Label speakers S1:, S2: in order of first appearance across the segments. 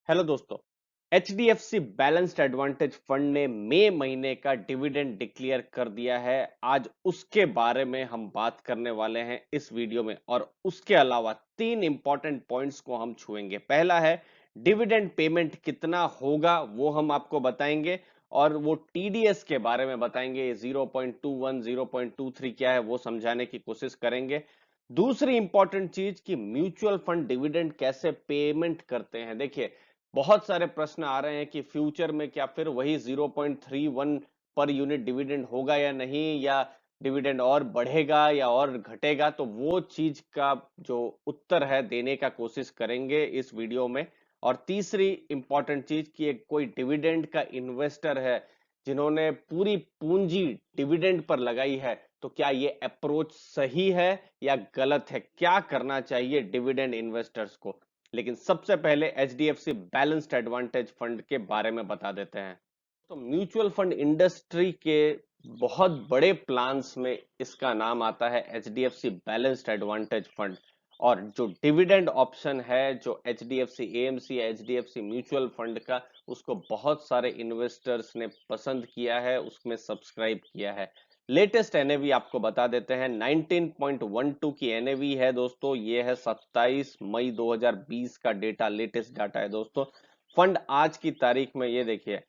S1: Hello दोस्तों। HDFC balanced advantage fund ने मई महीने का डिविडेंड डिक्लेयर कर दिया है। आज उसके बारे में हम बात करने वाले हैं इस वीडियो में और उसके अलावा तीन इंपॉर्टेंट पॉइंट्स को हम छुएंगे। पहला है डिविडेंड पेमेंट कितना होगा, वो हम आपको बताएंगे और वो टीडीएस के बारे में बताएंगे। 0.21 0.23 क्या है वो समझाने की कोशिश करेंगे। दूसरी इंपॉर्टेंट चीज कि म्यूचुअल फंड डिविडेंड कैसे पेमेंट करते हैं। देखिए, बहुत सारे प्रश्न आ रहे हैं कि फ्यूचर में क्या फिर वही 0.31 पर यूनिट डिविडेंड होगा या नहीं, या डिविडेंड और बढ़ेगा या और घटेगा। तो वो चीज का जो उत्तर है देने का कोशिश करेंगे इस वीडियो में। और तीसरी इंपॉर्टेंट चीज कि एक कोई डिविडेंड का इन्वेस्टर है जिन्होंने पूरी पूंजी डिविडेंड पर लगाई है, तो क्या ये अप्रोच सही है या गलत है, क्या करना चाहिए डिविडेंड इन्वेस्टर्स को। लेकिन सबसे पहले एचडीएफसी बैलेंस्ड एडवांटेज फंड के बारे में बता देते हैं। तो म्यूचुअल फंड इंडस्ट्री के बहुत बड़े प्लान्स में इसका नाम आता है एचडीएफसी बैलेंस्ड एडवांटेज फंड। और जो डिविडेंड ऑप्शन है जो एचडीएफसी एएमसी या एचडीएफसी म्यूचुअल फंड का, उसको बहुत सारे इन्वेस्टर्स ने पसंद किया है, उसमें सब्सक्राइब किया है। लेटेस्ट एनएवी आपको बता देते हैं, 19.12 की एनएवी है दोस्तों। ये है 27 मई 2020 का डेटा, लेटेस्ट डाटा है दोस्तों। फंड आज की तारीख में ये देखिए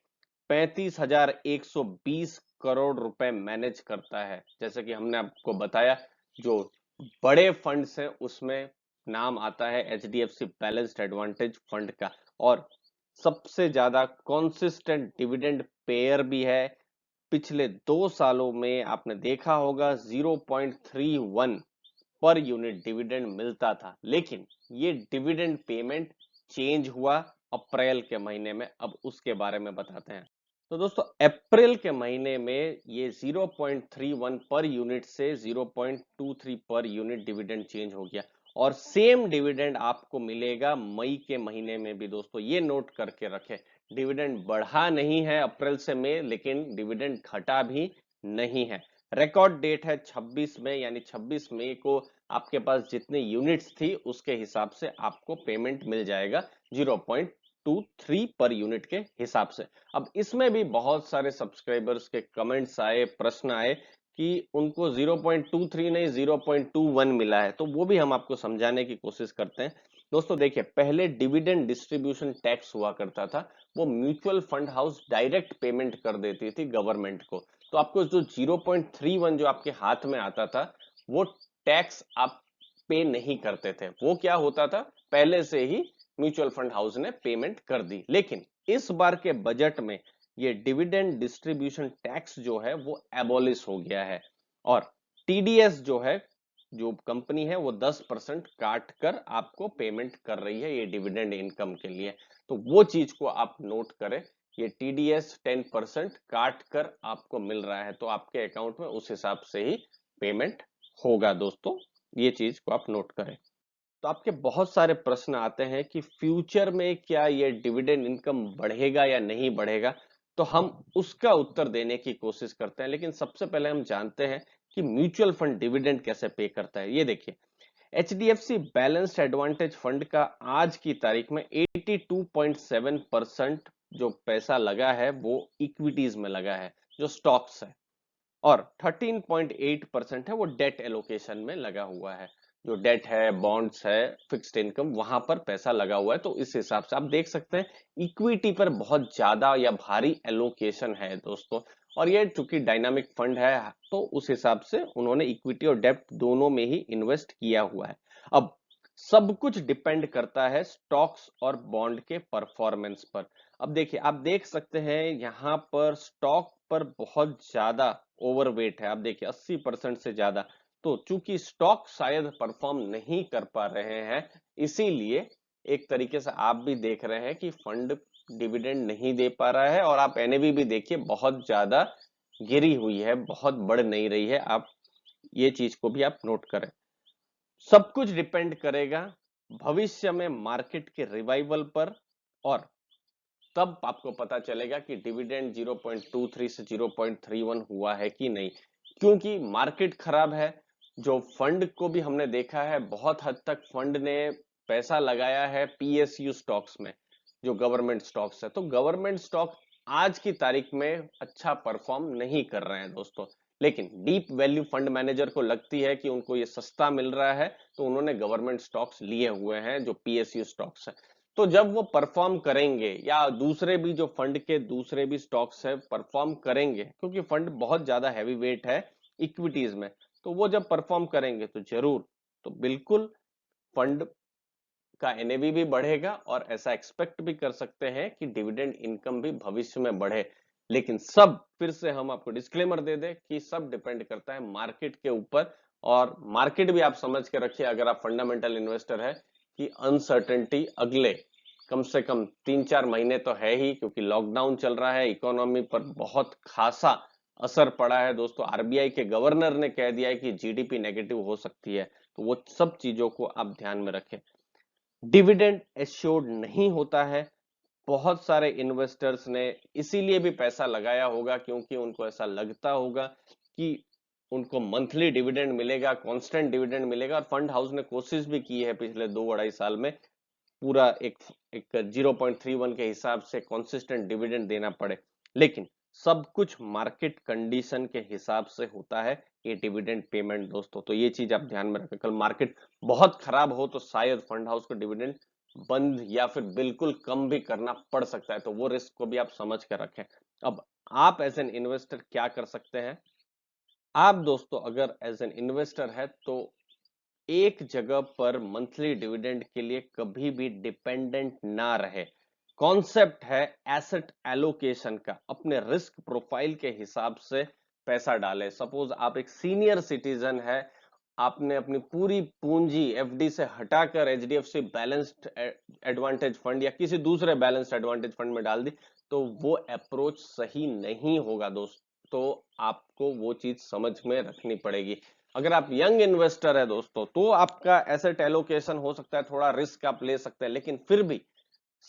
S1: 35,120 करोड़ रुपए मैनेज करता है। जैसे कि हमने आपको बताया, जो बड़े फंड्स हैं उसमें नाम आता है एचडीएफसी बैलेंस्ड एडवांटेज फंड का। और सबसे ज्यादा कॉन्सिस्टेंट डिविडेंड पेयर भी है। पिछले 2 सालों में आपने देखा होगा 0.31 पर यूनिट डिविडेंड मिलता था, लेकिन ये डिविडेंड पेमेंट चेंज हुआ अप्रैल के महीने में। अब उसके बारे में बताते हैं। तो दोस्तों, अप्रैल के महीने में ये 0.31 पर यूनिट से 0.23 पर यूनिट डिविडेंड चेंज हो गया। और सेम डिविडेंड आपको मिलेगा मई के महीने में भी। दोस्तों ये नोट करके रखें, डिविडेंड बढ़ा नहीं है अप्रैल से मई, लेकिन डिविडेंड घटा भी नहीं है। रिकॉर्ड डेट है 26 मई, यानी 26 मई को आपके पास जितनी यूनिट्स थी उसके हिसाब से आपको पेमेंट मिल जाएगा 0.23 पर यूनिट के हिसाब से। अब इसमें भी बहुत सारे सब्सक्राइबर्स के कमेंट्स आए, प्रश्न आए कि उनको 0.23 नहीं 0.21 मिला है, तो वो भी हम आपको समझाने की कोशिश करते हैं। दोस्तों देखिए, पहले डिविडेंड डिस्ट्रीब्यूशन टैक्स हुआ करता था, वो mutual fund house direct payment कर देती थी गवर्नमेंट को। तो आपको जो 0.31 जो आपके हाथ में आता था, वो टैक्स आप पे नहीं करते थे। वो क्या होता था, पहले से ही म्यूचुअल फंड हाउस ने पेमेंट कर दी। लेकिन इस बार के बजट में ये डिविडेंड डिस्ट्रीब्यूशन टैक्स जो है वो एबॉलिश हो गया है। और टीडीएस जो है, जो कंपनी है, वो 10% काट कर आपको पेमेंट कर रही है ये डिविडेंड इनकम के लिए। तो वो चीज को आप नोट करें, ये टीडीएस 10% काट कर आपको मिल रहा है, तो आपके अकाउंट में उस हिसाब से ही पेमेंट होगा। दोस्तों ये चीज को आप नोट करें। तो आपके बहुत सारे प्रश्न आते हैं कि फ्यूचर में क्या ये डिविडेंड इनकम बढ़ेगा या नहीं बढ़ेगा, तो हम उसका उत्तर देने की कोशिश करते हैं। लेकिन सबसे पहले हम जानते हैं कि म्यूचुअल फंड डिविडेंड कैसे पे करता है। ये देखिए, एचडीएफसी बैलेंस्ड एडवांटेज फंड का आज की तारीख में 82.7% जो पैसा लगा है वो इक्विटीज में लगा है, जो स्टॉक्स है। और 13.8% है वो डेट एलोकेशन में लगा हुआ है। जो डेट है, बॉन्ड्स है, फिक्स्ड इनकम, वहां पर पैसा लगा हुआ है। तो इस हिसाब से आप देख सकते हैं इक्विटी पर बहुत ज्यादा या भारी एलोकेशन है दोस्तों। और ये चूंकि डायनामिक फंड है, तो उस हिसाब से उन्होंने इक्विटी और डेट दोनों में ही इन्वेस्ट किया हुआ है। अब सब कुछ डिपेंड करता है स्टॉक्स और बॉन्ड के परफॉर्मेंस पर। अब देखिए, आप देख सकते हैं यहाँ पर स्टॉक पर बहुत ज्यादा ओवरवेट है। आप देखिए 80% से ज्यादा। तो चूंकि स्टॉक शायद परफॉर्म नहीं कर पा रहे हैं, इसीलिए एक तरीके से आप भी देख रहे हैं कि फंड डिविडेंड नहीं दे पा रहा है। और आप एनएवी भी देखिए बहुत ज्यादा गिरी हुई है, बहुत बढ़ नहीं रही है। आप ये चीज को भी आप नोट करें। सब कुछ डिपेंड करेगा भविष्य में मार्केट के रिवाइवल पर, और तब आपको पता चलेगा कि डिविडेंड 0.23 से 0.31 हुआ है कि नहीं। क्योंकि मार्केट खराब है। जो फंड को भी हमने देखा है, बहुत हद तक फंड ने पैसा लगाया है पीएसयू स्टॉक्स में, जो गवर्नमेंट स्टॉक्स है, तो गवर्नमेंट स्टॉक आज की तारीख में अच्छा परफॉर्म नहीं कर रहे हैं दोस्तों। लेकिन डीप वैल्यू फंड मैनेजर को लगती है कि उनको ये सस्ता मिल रहा है, तो उन्होंने गवर्नमेंट स्टॉक्स लिए हुए हैं जो पीएसयू स्टॉक्स है। तो जब वो परफॉर्म करेंगे या दूसरे भी जो फंड के दूसरे भी स्टॉक्स है परफॉर्म करेंगे, क्योंकि फंड बहुत ज्यादा हैवी वेट है इक्विटीज में, तो वो जब परफॉर्म करेंगे तो जरूर, तो बिल्कुल फंड का एनएवी भी बढ़ेगा और ऐसा एक्सपेक्ट भी कर सकते हैं कि डिविडेंड इनकम भी भविष्य में बढ़े। लेकिन सब फिर से हम आपको डिस्क्लेमर दे दें कि सब डिपेंड करता है मार्केट के ऊपर, और मार्केट भी आप समझ के रखिए अगर आप फंडामेंटल इन्वेस्टर है कि अनसर्टेनिटी अगले कम से कम 3-4 महीने तो है ही, क्योंकि लॉकडाउन चल रहा है, इकोनॉमी पर बहुत खासा असर पड़ा है दोस्तों। आरबीआई के गवर्नर ने कह दिया है कि जीडीपी नेगेटिव हो सकती है, तो वो सब चीजों को आप ध्यान में रखें। डिविडेंड एश्योर्ड नहीं होता है। बहुत सारे इन्वेस्टर्स ने इसीलिए भी पैसा लगाया होगा क्योंकि उनको ऐसा लगता होगा कि उनको मंथली डिविडेंड मिलेगा, कांस्टेंट डिविडेंड मिलेगा, और फंड हाउस ने कोशिश भी की है पिछले 2-2.5 साल में पूरा एक 0.31 के हिसाब से कंसिस्टेंट डिविडेंड देना पड़े। लेकिन सब कुछ मार्केट कंडीशन के हिसाब से होता है ये डिविडेंड पेमेंट दोस्तों, तो ये चीज आप ध्यान में रखें। कल मार्केट बहुत खराब हो तो शायद फंड हाउस को डिविडेंड बंद या फिर बिल्कुल कम भी करना पड़ सकता है, तो वो रिस्क को भी आप समझ कर रखें। अब आप एज एन इन्वेस्टर क्या कर सकते हैं? आप दोस्तों अगर एज एन इन्वेस्टर है तो एक जगह पर मंथली डिविडेंड के लिए कभी भी डिपेंडेंट ना रहे। कॉन्सेप्ट है एसेट एलोकेशन का, अपने रिस्क प्रोफाइल के हिसाब से पैसा डालें। सपोज आप एक सीनियर सिटीजन है, आपने अपनी पूरी पूंजी एफडी से हटाकर एचडीएफसी बैलेंस्ड एडवांटेज फंड या किसी दूसरे बैलेंस्ड एडवांटेज फंड में डाल दी, तो वो अप्रोच सही नहीं होगा दोस्त। तो आपको वो चीज समझ में रखनी पड़ेगी। अगर आप यंग इन्वेस्टर है दोस्तों, तो आपका एसेट एलोकेशन हो सकता है, थोड़ा रिस्क आप ले सकते हैं, लेकिन फिर भी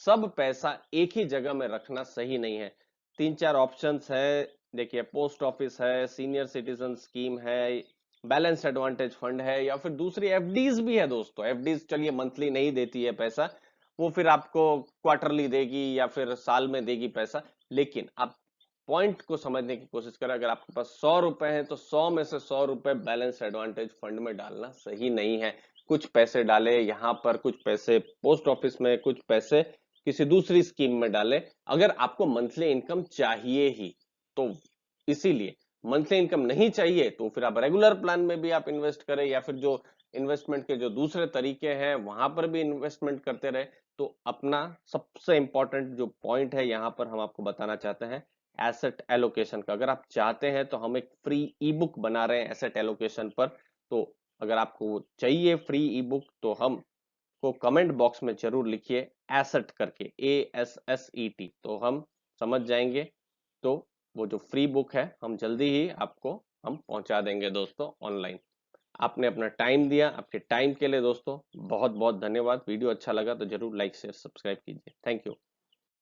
S1: सब पैसा एक ही जगह में रखना सही नहीं है। 3-4 ऑप्शंस है, देखिए पोस्ट ऑफिस है, सीनियर सिटीजन स्कीम है, बैलेंस एडवांटेज फंड है, या फिर दूसरी एफडीज भी है दोस्तों। एफडीज चलिए मंथली नहीं देती है पैसा, वो फिर आपको क्वार्टरली देगी या फिर साल में देगी पैसा। लेकिन आप पॉइंट को समझने की कोशिश करें, अगर आपके पास 100 रुपए हैं तो 100 में से 100 रुपए बैलेंस एडवांटेज फंड में डालना सही नहीं है। कुछ पैसे डाले यहाँ पर, कुछ पैसे पोस्ट ऑफिस में, कुछ पैसे किसी दूसरी स्कीम में डाले, अगर आपको मंथली इनकम चाहिए ही तो। इसीलिए मंथली इनकम नहीं चाहिए तो फिर आप रेगुलर प्लान में भी आप इन्वेस्ट करें, या फिर जो इन्वेस्टमेंट के जो दूसरे तरीके हैं वहां पर भी इन्वेस्टमेंट करते रहे। तो अपना सबसे इंपॉर्टेंट जो पॉइंट है यहाँ पर हम आपको बताना चाहते हैं एसेट एलोकेशन का। अगर आप चाहते हैं तो हम एक फ्री ई बुक बना रहे हैं एसेट एलोकेशन पर, तो अगर आपको चाहिए फ्री ई बुक तो हम को कमेंट बॉक्स में जरूर लिखिए एसेट करके, ASSET, तो हम समझ जाएंगे। तो वो जो फ्री बुक है हम जल्दी ही आपको हम पहुंचा देंगे दोस्तों ऑनलाइन। आपने अपना टाइम दिया, आपके टाइम के लिए दोस्तों बहुत बहुत धन्यवाद। वीडियो अच्छा लगा तो जरूर लाइक शेयर सब्सक्राइब कीजिए। Thank you.